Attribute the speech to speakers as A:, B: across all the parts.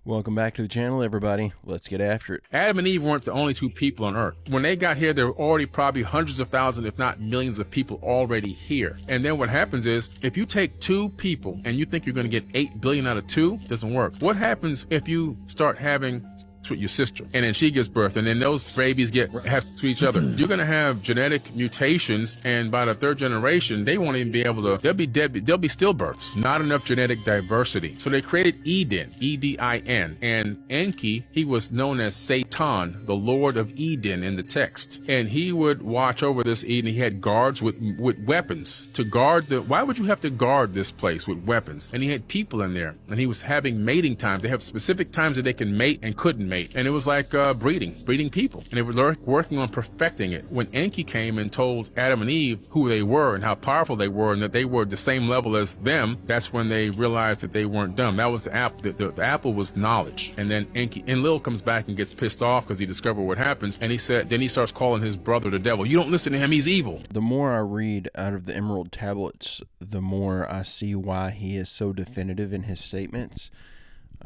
A: Welcome back to the channel, everybody. Let's get after it.
B: Adam and Eve weren't the only two people on Earth. When they got here, there were already probably hundreds of thousands, if not millions of people already here. And then what happens is, if you take two people and you think you're going to get 8 billion out of two, it doesn't work. What happens if you start having with your sister and then she gives birth and then those babies have to each other? You're going to have genetic mutations, and by the third generation they won't even be able to, they'll be dead, they'll be stillbirths. Not enough genetic diversity. So they created Eden, E-D-I-N, and Enki, he was known as Satan, the Lord of Eden in the text, and he would watch over this Eden. He had guards with weapons to guard why would you have to guard this place with weapons? And he had people in there, and he was having mating times. They have specific times that they can mate and couldn't mate. And it was like breeding people. And they were working on perfecting it. When Enki came and told Adam and Eve who they were and how powerful they were and that they were the same level as them, that's when they realized that they weren't dumb. That was the apple. The apple was knowledge. And then Enlil comes back and gets pissed off because he discovered what happens. And then he starts calling his brother the devil. You don't listen to him, he's evil.
A: The more I read out of the Emerald Tablets, the more I see why he is so definitive in his statements.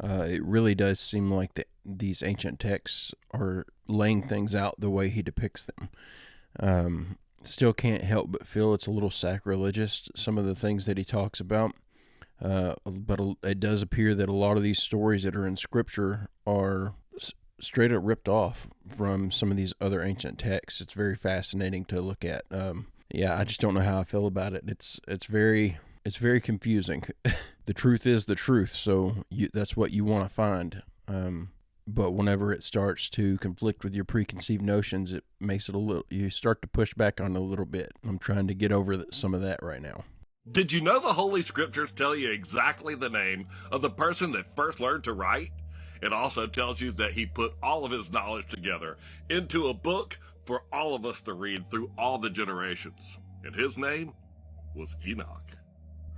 A: It really does seem like these ancient texts are laying things out the way he depicts them. Still can't help but feel it's a little sacrilegious, some of the things that he talks about. But it does appear that a lot of these stories that are in Scripture are straight up ripped off from some of these other ancient texts. It's very fascinating to look at. I just don't know how I feel about it. It's very confusing. The truth is the truth, so that's what you want to find. But whenever it starts to conflict with your preconceived notions, it makes it you start to push back on it a little bit. I'm trying to get over some of that right now.
C: Did you know the Holy Scriptures tell you exactly the name of the person that first learned to write? It also tells you that he put all of his knowledge together into a book for all of us to read through all the generations. And his name was Enoch.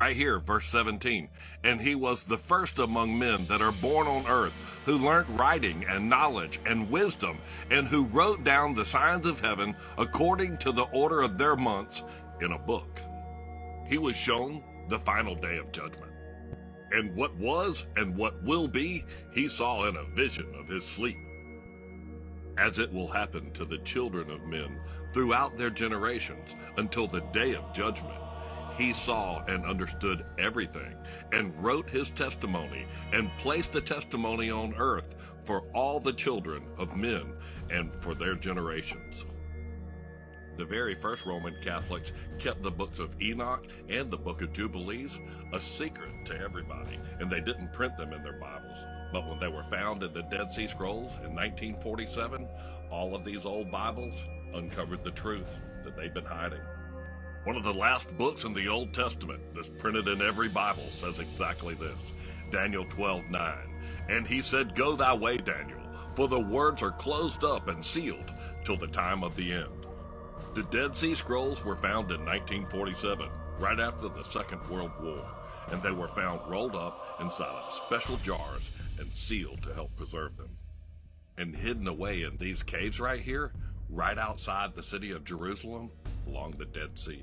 C: Right here, verse 17, and he was the first among men that are born on earth, who learnt writing and knowledge and wisdom, and who wrote down the signs of heaven according to the order of their months in a book. He was shown the final day of judgment. And what was and what will be, he saw in a vision of his sleep. As it will happen to the children of men throughout their generations until the day of judgment. He saw and understood everything, and wrote his testimony, and placed the testimony on earth for all the children of men, and for their generations. The very first Roman Catholics kept the books of Enoch and the book of Jubilees a secret to everybody, and they didn't print them in their Bibles. But when they were found in the Dead Sea Scrolls in 1947, all of these old Bibles uncovered the truth that they'd been hiding. One of the last books in the Old Testament that's printed in every Bible says exactly this. Daniel 12:9. And he said, Go thy way, Daniel, for the words are closed up and sealed till the time of the end. The Dead Sea Scrolls were found in 1947, right after the Second World War, and they were found rolled up inside of special jars and sealed to help preserve them. And hidden away in these caves right here, right outside the city of Jerusalem, along the Dead Sea.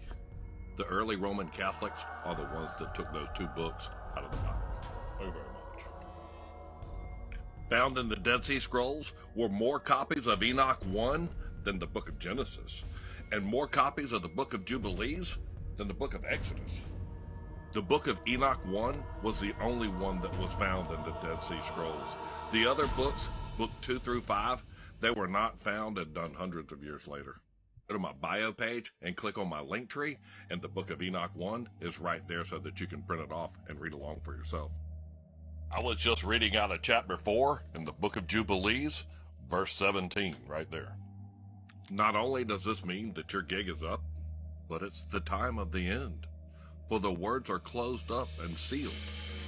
C: The early Roman Catholics are the ones that took those two books out of the Bible. Thank you very much. Found in the Dead Sea Scrolls were more copies of Enoch 1 than the book of Genesis, and more copies of the book of Jubilees than the book of Exodus. The book of Enoch 1 was the only one that was found in the Dead Sea Scrolls. The other books, book 2 through 5, they were not found and done hundreds of years later. Go to my bio page and click on my link tree, and the book of Enoch 1 is right there so that you can print it off and read along for yourself. I was just reading out of chapter 4 in the book of Jubilees, verse 17, right there. Not only does this mean that your gig is up, but it's the time of the end. For the words are closed up and sealed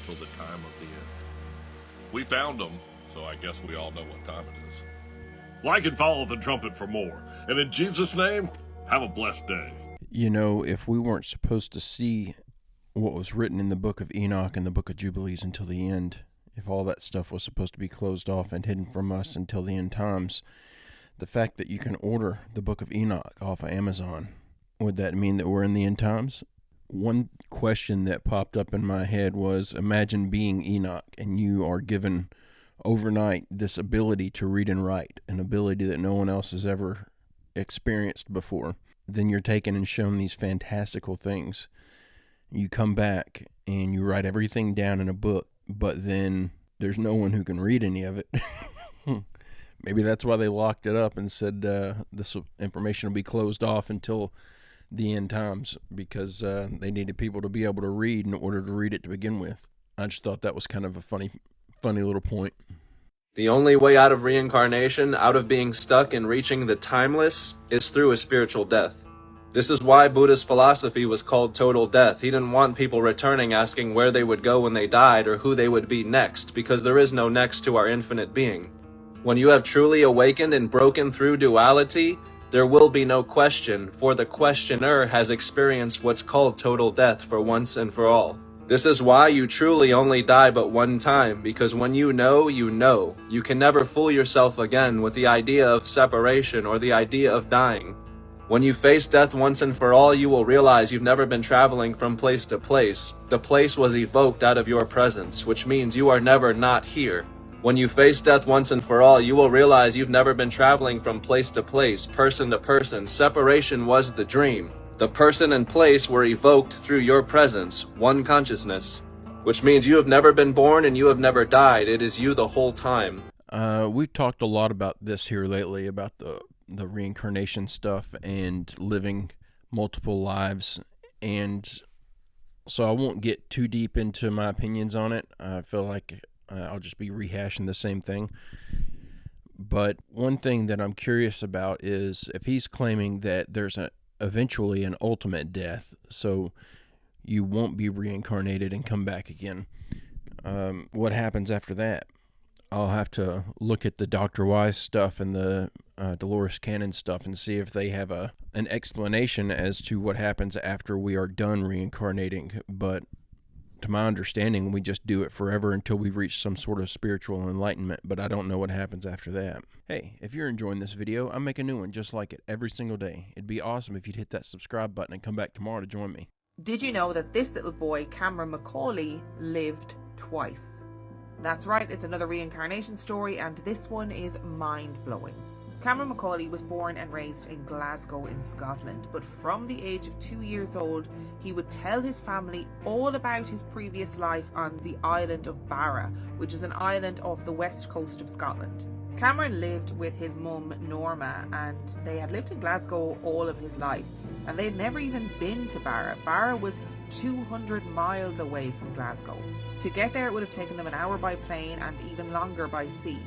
C: till the time of the end. We found them, so I guess we all know what time it is. Like and follow the trumpet for more. And in Jesus' name, have a blessed day.
A: You know, if we weren't supposed to see what was written in the book of Enoch and the book of Jubilees until the end, if all that stuff was supposed to be closed off and hidden from us until the end times, the fact that you can order the book of Enoch off of Amazon, would that mean that we're in the end times? One question that popped up in my head was, imagine being Enoch and you are given overnight this ability to read and write, an ability that no one else has ever experienced before. Then you're taken and shown these fantastical things. You come back and you write everything down in a book, but then there's no one who can read any of it. Maybe that's why they locked it up and said this information will be closed off until the end times, because they needed people to be able to read in order to read it to begin with. I just thought that was kind of a funny little point.
D: The only way out of reincarnation, out of being stuck and reaching the timeless, is through a spiritual death. This is why Buddhist philosophy was called total death. He didn't want people returning asking where they would go when they died or who they would be next, because there is no next to our infinite being. When you have truly awakened and broken through duality, there will be no question, for the questioner has experienced what's called total death for once and for all. This is why you truly only die but one time, because when you know, you know. You can never fool yourself again with the idea of separation or the idea of dying. When you face death once and for all, you will realize you've never been traveling from place to place. The place was evoked out of your presence, which means you are never not here. When you face death once and for all, you will realize you've never been traveling from place to place, person to person. Separation was the dream. The person and place were evoked through your presence, one consciousness, which means you have never been born and you have never died. It is you the whole time.
A: We've talked a lot about this here lately, about the reincarnation stuff and living multiple lives, and so I won't get too deep into my opinions on it. I feel like I'll just be rehashing the same thing. But one thing that I'm curious about is if he's claiming that there's eventually an ultimate death, so you won't be reincarnated and come back again. What happens after that? I'll have to look at the Dr. Wise stuff and the Dolores Cannon stuff and see if they have an explanation as to what happens after we are done reincarnating. But to my understanding, we just do it forever until we reach some sort of spiritual enlightenment, but I don't know what happens after that. Hey, if you're enjoying this video, I make a new one just like it every single day. It'd be awesome if you'd hit that subscribe button and come back tomorrow to join me.
E: Did you know that this little boy, Cameron Macaulay, lived twice? That's right, it's another reincarnation story, and this one is mind-blowing. Cameron Macaulay was born and raised in Glasgow in Scotland, but from the age of 2 years old, he would tell his family all about his previous life on the island of Barra, which is an island off the west coast of Scotland. Cameron lived with his mum Norma, and they had lived in Glasgow all of his life, and they'd never even been to Barra. Barra was 200 miles away from Glasgow. To get there, it would have taken them an hour by plane and even longer by sea.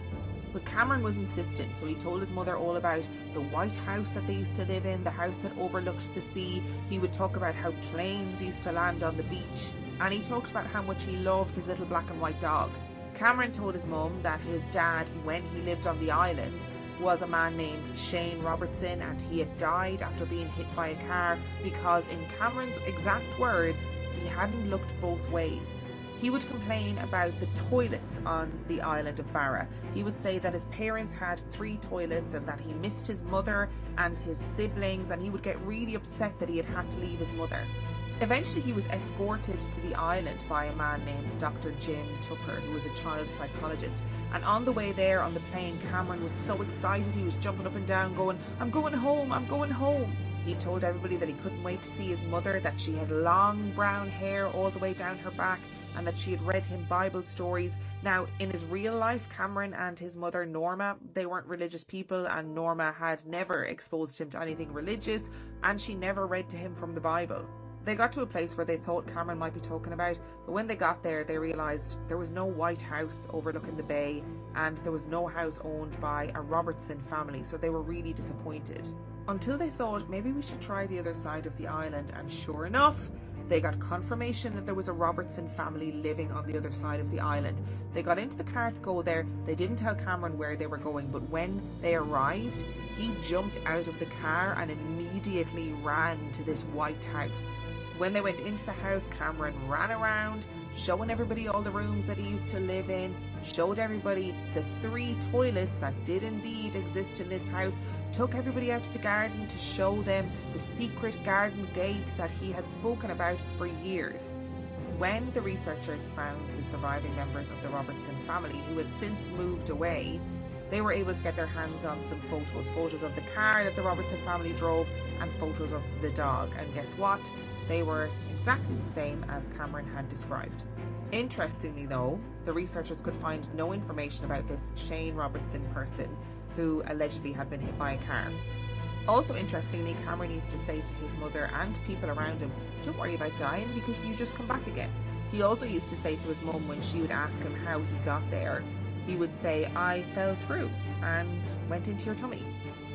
E: But Cameron was insistent, so he told his mother all about the white house that they used to live in, the house that overlooked the sea. He would talk about how planes used to land on the beach, and he talked about how much he loved his little black and white dog. Cameron told his mum that his dad, when he lived on the island, was a man named Shane Robertson, and he had died after being hit by a car because, in Cameron's exact words, he hadn't looked both ways. He would complain about the toilets on the island of Barra. He would say that his parents had 3 toilets and that he missed his mother and his siblings, and he would get really upset that he had to leave his mother. Eventually he was escorted to the island by a man named Dr. Jim Tucker, who was a child psychologist. And on the way there on the plane, Cameron was so excited, he was jumping up and down going, "I'm going home, I'm going home." He told everybody that he couldn't wait to see his mother, that she had long brown hair all the way down her back, and that she had read him Bible stories. Now, in his real life, Cameron and his mother Norma, they weren't religious people, and Norma had never exposed him to anything religious, and she never read to him from the Bible. They got to a place where they thought Cameron might be talking about, but when they got there, they realised there was no white house overlooking the bay, and there was no house owned by a Robertson family, so they were really disappointed. Until they thought, maybe we should try the other side of the island, and sure enough, they got confirmation that there was a Robertson family living on the other side of the island. They got into the car to go there. They didn't tell Cameron where they were going, but when they arrived, he jumped out of the car and immediately ran to this white house. When they went into the house, Cameron ran around, showing everybody all the rooms that he used to live in, showed everybody the 3 toilets that did indeed exist in this house, took everybody out to the garden to show them the secret garden gate that he had spoken about for years. When the researchers found the surviving members of the Robertson family, who had since moved away, they were able to get their hands on some photos of the car that the Robertson family drove and photos of the dog. And guess what? They were exactly the same as Cameron had described. Interestingly though, the researchers could find no information about this Shane Robertson person who allegedly had been hit by a car. Also interestingly, Cameron used to say to his mother and people around him, "Don't worry about dying because you just come back again." He also used to say to his mum when she would ask him how he got there, he would say, "I fell through and went into your tummy."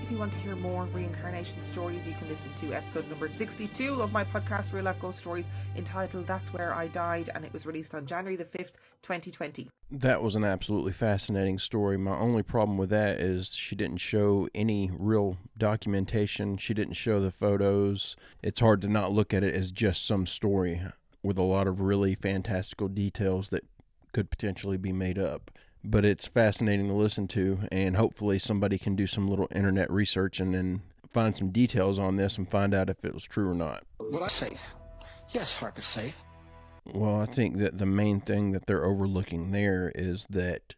E: If you want to hear more reincarnation stories, you can listen to episode number 62 of my podcast, Real Life Ghost Stories, entitled That's Where I Died, and it was released on January the 5th, 2020.
A: That was an absolutely fascinating story. My only problem with that is she didn't show any real documentation. She didn't show the photos. It's hard to not look at it as just some story with a lot of really fantastical details that could potentially be made up. But it's fascinating to listen to, and hopefully somebody can do some little internet research and then find some details on this and find out if it was true or not.
F: Well, I'm safe. Yes, Harp is safe.
A: Well, I think that the main thing that they're overlooking there is that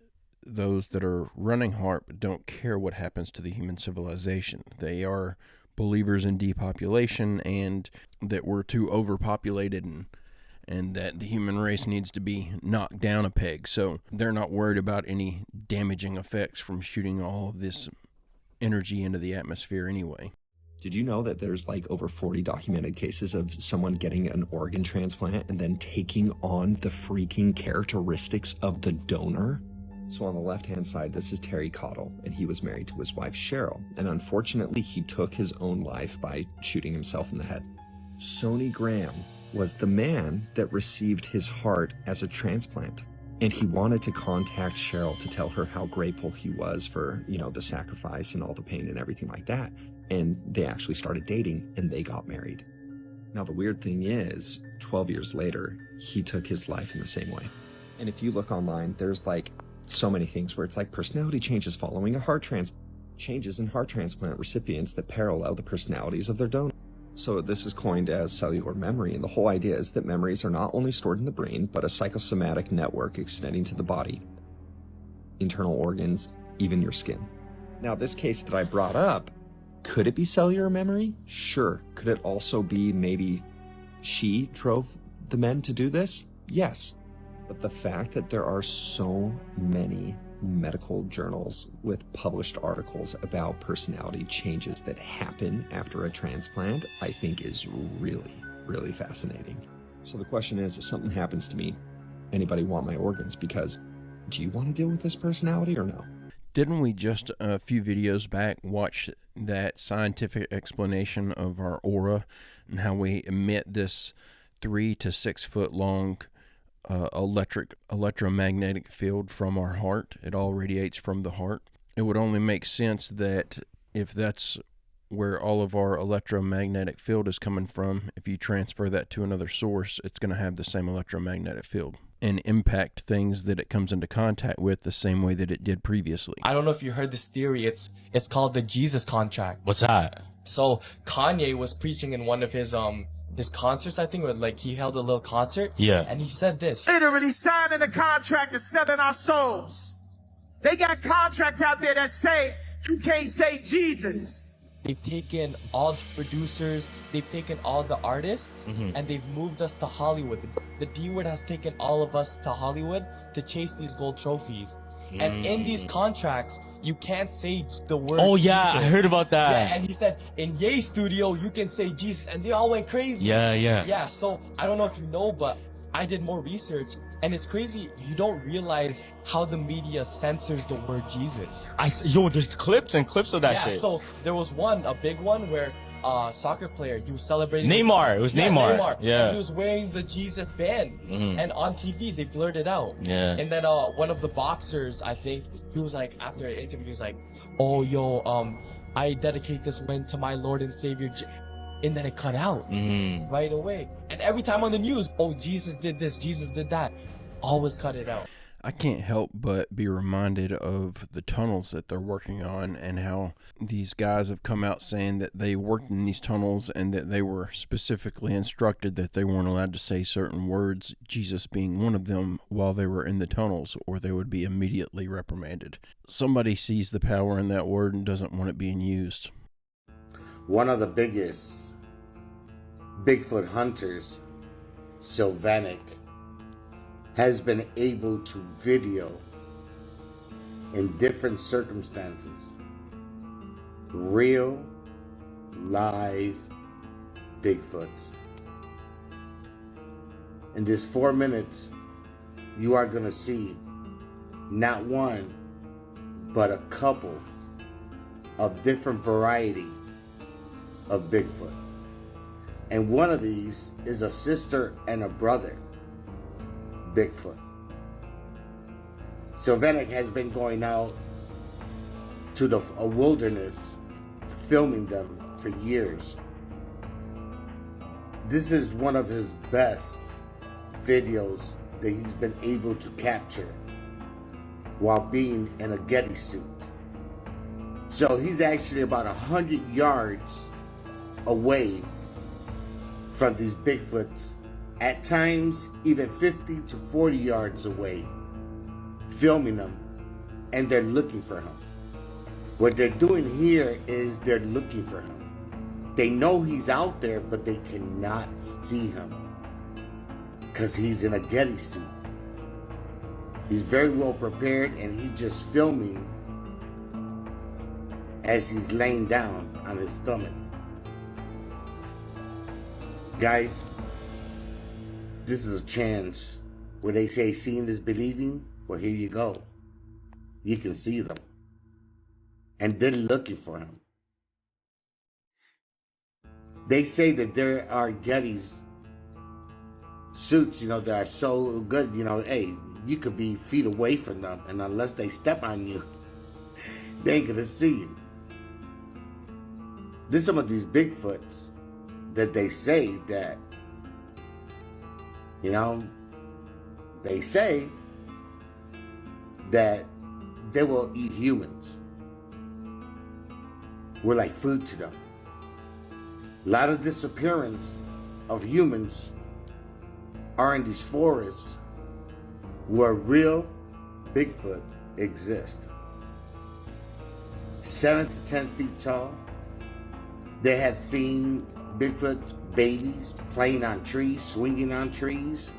A: those that are running HARP don't care what happens to the human civilization. They are believers in depopulation and that we're too overpopulated and that the human race needs to be knocked down a peg. So they're not worried about any damaging effects from shooting all of this energy into the atmosphere anyway.
G: Did you know that there's like over 40 documented cases of someone getting an organ transplant and then taking on the freaking characteristics of the donor? So on the left-hand side, this is Terry Cottle, and he was married to his wife Cheryl, and unfortunately he took his own life by shooting himself in the head. Sonny Graham was the man that received his heart as a transplant. And he wanted to contact Cheryl to tell her how grateful he was for, the sacrifice and all the pain and everything like that. And they actually started dating and they got married. Now, the weird thing is, 12 years later, he took his life in the same way. And if you look online, there's like so many things where it's like personality changes following a heart transplant, changes in heart transplant recipients that parallel the personalities of their donor. So this is coined as cellular memory, and the whole idea is that memories are not only stored in the brain, but a psychosomatic network extending to the body, internal organs, even your skin. Now, this case that I brought up, could it be cellular memory? Sure. Could it also be maybe she drove the men to do this? Yes. But the fact that there are so many medical journals with published articles about personality changes that happen after a transplant, I think is really, really fascinating. So the question is, if something happens to me, anybody want my organs? Because do you want to deal with this personality or no?
A: Didn't we just a few videos back watch that scientific explanation of our aura and how we emit this 3 to 6 foot long electromagnetic field from our heart? It all radiates from the heart. It would only make sense that if that's where all of our electromagnetic field is coming from, if you transfer that to another source, it's going to have the same electromagnetic field and impact things that it comes into contact with the same way that it did previously.
H: I don't know if you heard this theory. It's called the Jesus contract.
I: What's that?
H: So Kanye was preaching in one of his concerts, I think, or like he held a little concert.
I: Yeah.
H: And he said this.
J: Literally signing a contract and selling our souls. They got contracts out there that say you can't say Jesus.
H: They've taken all the producers, they've taken all the artists, and they've moved us to Hollywood. The D word has taken all of us to Hollywood to chase these gold trophies. And in these contracts, you can't say the word
I: yeah,
H: Jesus.
I: I heard about that.
H: Yeah, and he said, in Ye Studio, you can say Jesus. And they all went crazy.
I: Yeah.
H: Yeah, so I don't know if you know, but I did more research. And it's crazy, you don't realize how the media censors the word Jesus.
I: There's clips and clips of that shit.
H: Yeah, so there was a big one where a soccer player, he was celebrating
I: Neymar. It was Neymar. Yeah.
H: And he was wearing the Jesus band. And on TV, they blurred it out.
I: Yeah.
H: And then one of the boxers, I think, he was like, after an interview, he was like, "Oh, I dedicate this win to my Lord and Savior." And then it cut out right away. And every time on the news, "Oh, Jesus did this, Jesus did that," always cut it out.
A: I can't help but be reminded of the tunnels that they're working on and how these guys have come out saying that they worked in these tunnels and that they were specifically instructed that they weren't allowed to say certain words, Jesus being one of them, while they were in the tunnels, or they would be immediately reprimanded. Somebody sees the power in that word and doesn't want it being used.
K: One of the biggest Bigfoot hunters, Sylvanic, has been able to video in different circumstances real live Bigfoots. In this 4 minutes, you are going to see not one but a couple of different variety of Bigfoot. And one of these is a sister and a brother Bigfoot. Sylvanic has been going out to a wilderness filming them for years. This is one of his best videos that he's been able to capture while being in a Getty suit. So he's actually about 100 yards away from these Bigfoots, at times even 50 to 40 yards away, filming them, and they're looking for him. What they're doing here is they're looking for him. They know he's out there, but they cannot see him because he's in a Getty suit. He's very well prepared, and he's just filming as he's laying down on his stomach. Guys, this is a chance where they say seeing is believing. Well, here you go. You can see them. And they're looking for him. They say that there are Getty's suits, that are so good, hey, you could be feet away from them, and unless they step on you, they ain't gonna see you. There's some of these Bigfoots that they say that, they say that they will eat humans. We're like food to them. A lot of disappearance of humans are in these forests where real Bigfoot exist. 7 to 10 feet tall. They have seen Bigfoot babies playing on trees, swinging on trees.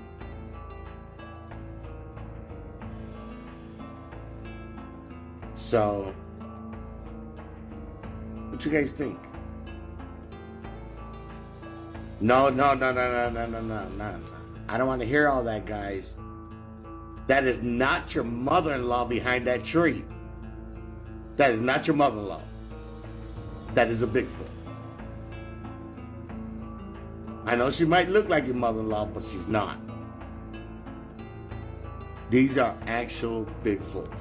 K: So, what you guys think? No. I don't want to hear all that, guys. That is not your mother-in-law behind that tree. That is not your mother-in-law. That is a Bigfoot. I know she might look like your mother-in-law, but she's not. These are actual Bigfoots.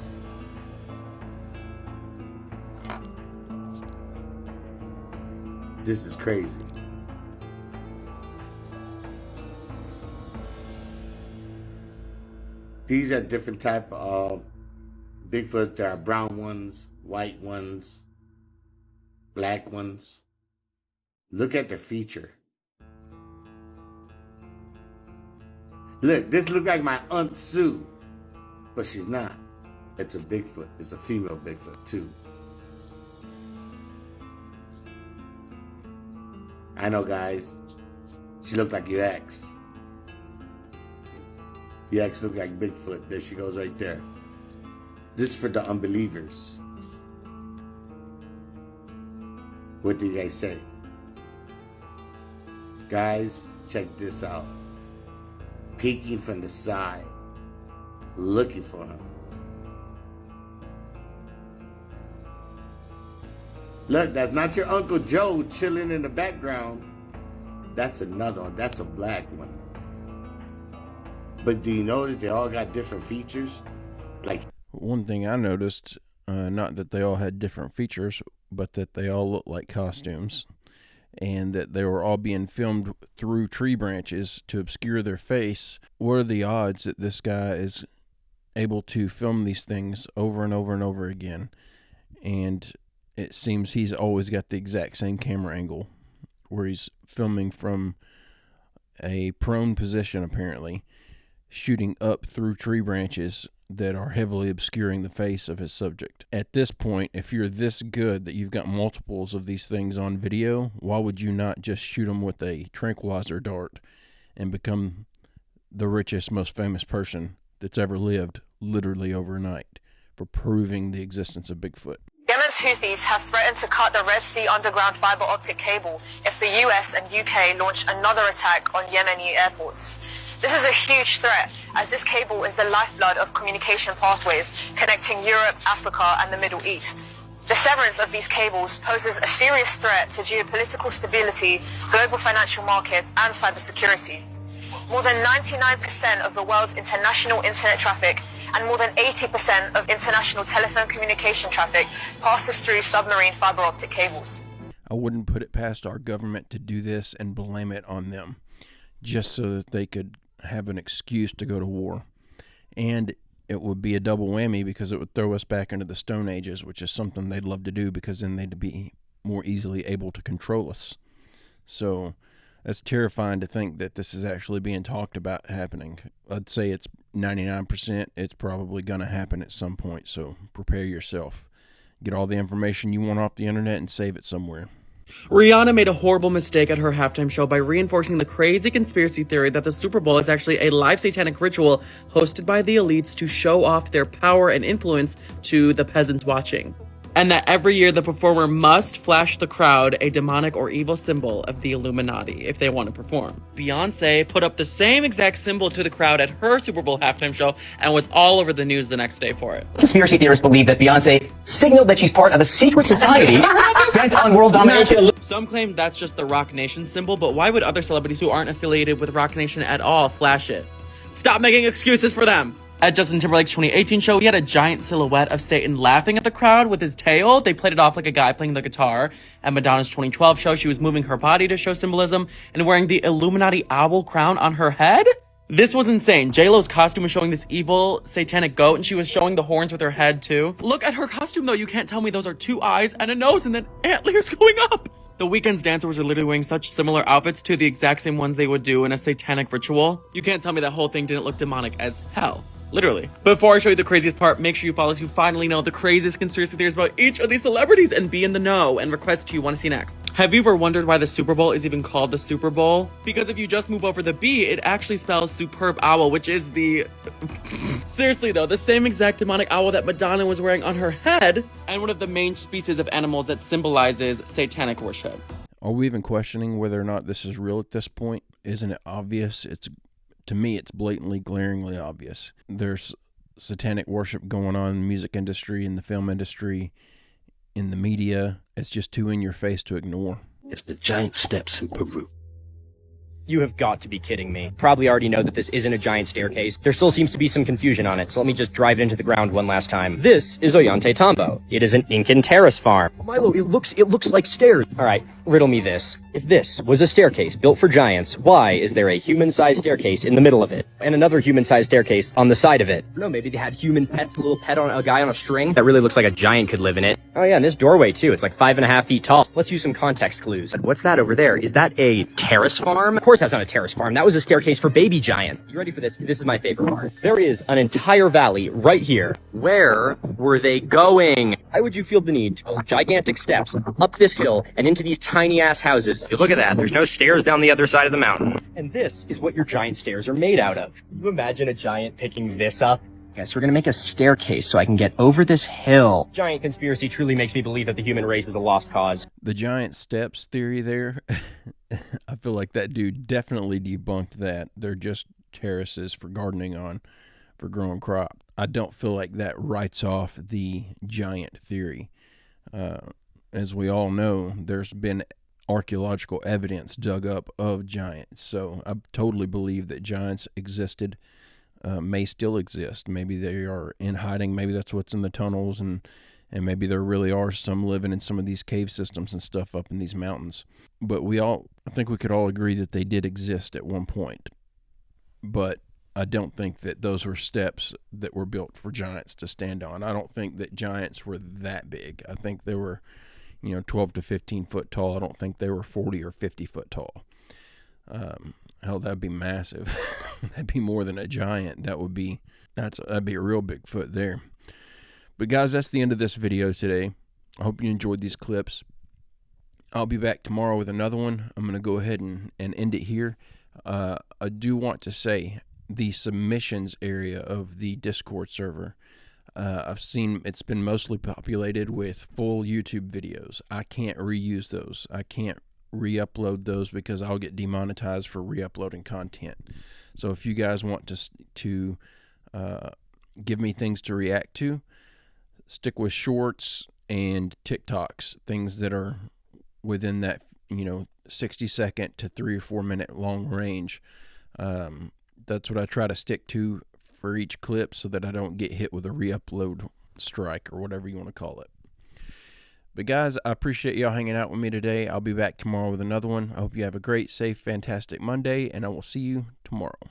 K: This is crazy. These are different type of Bigfoot. There are brown ones, white ones, black ones. Look at the feature. Look, this looks like my Aunt Sue, but she's not. It's a Bigfoot. It's a female Bigfoot too. I know, guys. She looked like your ex. Your ex looks like Bigfoot. There she goes right there. This is for the unbelievers. What do you guys say? Guys, check this out. Peeking from the side, looking for him. Look, that's not your Uncle Joe chilling in the background. That's another one. That's a black one. But do you notice they all got different features? Like,
A: one thing I noticed, not that they all had different features, but that they all looked like costumes, and that they were all being filmed through tree branches to obscure their face. What are the odds that this guy is able to film these things over and over and over again, and it seems he's always got the exact same camera angle where he's filming from a prone position, apparently, shooting up through tree branches that are heavily obscuring the face of his subject. At this point, if you're this good that you've got multiples of these things on video, why would you not just shoot them with a tranquilizer dart and become the richest, most famous person that's ever lived literally overnight for proving the existence of Bigfoot?
L: Yemen's Houthis have threatened to cut the Red Sea underground fiber optic cable if the US and UK launch another attack on Yemeni airports. This is a huge threat, as this cable is the lifeblood of communication pathways connecting Europe, Africa, and the Middle East. The severance of these cables poses a serious threat to geopolitical stability, global financial markets, and cybersecurity. More than 99% of the world's international internet traffic and more than 80% of international telephone communication traffic passes through submarine fiber optic cables.
A: I wouldn't put it past our government to do this and blame it on them, just so that they could have an excuse to go to war. And it would be a double whammy because it would throw us back into the Stone Ages, which is something they'd love to do because then they'd be more easily able to control us. So that's terrifying to think that this is actually being talked about happening. I'd say it's 99%. It's probably going to happen at some point, so prepare yourself. Get all the information you want off the internet and save it somewhere.
M: Rihanna made a horrible mistake at her halftime show by reinforcing the crazy conspiracy theory that the Super Bowl is actually a live satanic ritual hosted by the elites to show off their power and influence to the peasants watching. And that every year the performer must flash the crowd a demonic or evil symbol of the Illuminati if they want to perform. Beyonce put up the same exact symbol to the crowd at her Super Bowl halftime show and was all over the news the next day for it.
N: Conspiracy theorists believe that Beyonce signaled that she's part of a secret society bent on world domination.
M: Some claim that's just the Rock Nation symbol, but why would other celebrities who aren't affiliated with Rock Nation at all flash it? Stop making excuses for them! At Justin Timberlake's 2018 show, he had a giant silhouette of Satan laughing at the crowd with his tail. They played it off like a guy playing the guitar. At Madonna's 2012 show, she was moving her body to show symbolism and wearing the Illuminati owl crown on her head. This was insane. J-Lo's costume was showing this evil satanic goat, and she was showing the horns with her head too. Look at her costume though. You can't tell me those are 2 eyes and a nose and then antlers going up. The Weeknd's dancers are literally wearing such similar outfits to the exact same ones they would do in a satanic ritual. You can't tell me that whole thing didn't look demonic as hell. Literally. Before I show you the craziest part, make sure you follow so you finally know the craziest conspiracy theories about each of these celebrities and be in the know and request who you want to see next. Have you ever wondered why the Super Bowl is even called the Super Bowl? Because if you just move over the B, it actually spells superb owl, which is the... Seriously though, the same exact demonic owl that Madonna was wearing on her head, and one of the main species of animals that symbolizes satanic worship.
A: Are we even questioning whether or not this is real at this point? Isn't it obvious? To me, it's blatantly, glaringly obvious. There's satanic worship going on in the music industry, in the film industry, in the media. It's just too in your face to ignore.
O: It's the giant steps in Peru.
P: You have got to be kidding me. Probably already know that this isn't a giant staircase. There still seems to be some confusion on it, so let me just drive it into the ground one last time. This is Ollanta Tambo. It is an Incan terrace farm. Milo, it looks like stairs. Alright, riddle me this. If this was a staircase built for giants, why is there a human-sized staircase in the middle of it? And another human-sized staircase on the side of it? No, maybe they had human pets, a little pet on a guy on a string. That really looks like a giant could live in it. Oh yeah, and this doorway too. It's like 5.5 feet tall. Let's use some context clues. What's that over there? Is that a terrace farm? Of course that's not a terrace farm. That was a staircase for baby giant. You ready for this? This is my favorite part. There is an entire valley right here. Where were they going? Why would you feel the need to go gigantic steps up this hill and into these tiny ass houses? Look at that. There's no stairs down the other side of the mountain. And this is what your giant stairs are made out of. Can you imagine a giant picking this up? Yes, we're gonna make a staircase so I can get over this hill. Giant conspiracy truly makes me believe that the human race is a lost cause.
A: The giant steps theory there, I feel like that dude definitely debunked that. They're just terraces for gardening on, for growing crop. I don't feel like that writes off the giant theory. As we all know, there's been archaeological evidence dug up of giants, so I totally believe that giants existed. May still exist. Maybe they are in hiding. Maybe that's what's in the tunnels, and maybe there really are some living in some of these cave systems and stuff up in these mountains. But I think we could all agree that they did exist at one point. But I don't think that those were steps that were built for giants to stand on. I don't think that giants were that big. I think they were, 12 to 15 foot tall. I don't think they were 40 or 50 foot tall. Hell, that'd be massive. That'd be more than a giant. That'd be a real Bigfoot there. But guys, that's the end of this video today. I hope you enjoyed these clips. I'll be back tomorrow with another one. I'm going to go ahead and end it here. I do want to say the submissions area of the Discord server, I've seen it's been mostly populated with full YouTube videos. I can't reuse those. I can't re-upload those because I'll get demonetized for re-uploading content. So if you guys want to give me things to react to, stick with shorts and TikToks, things that are within that 60-second to 3 or 4 minute long range. That's what I try to stick to for each clip so that I don't get hit with a re-upload strike or whatever you want to call it. But guys, I appreciate y'all hanging out with me today. I'll be back tomorrow with another one. I hope you have a great, safe, fantastic Monday, and I will see you tomorrow.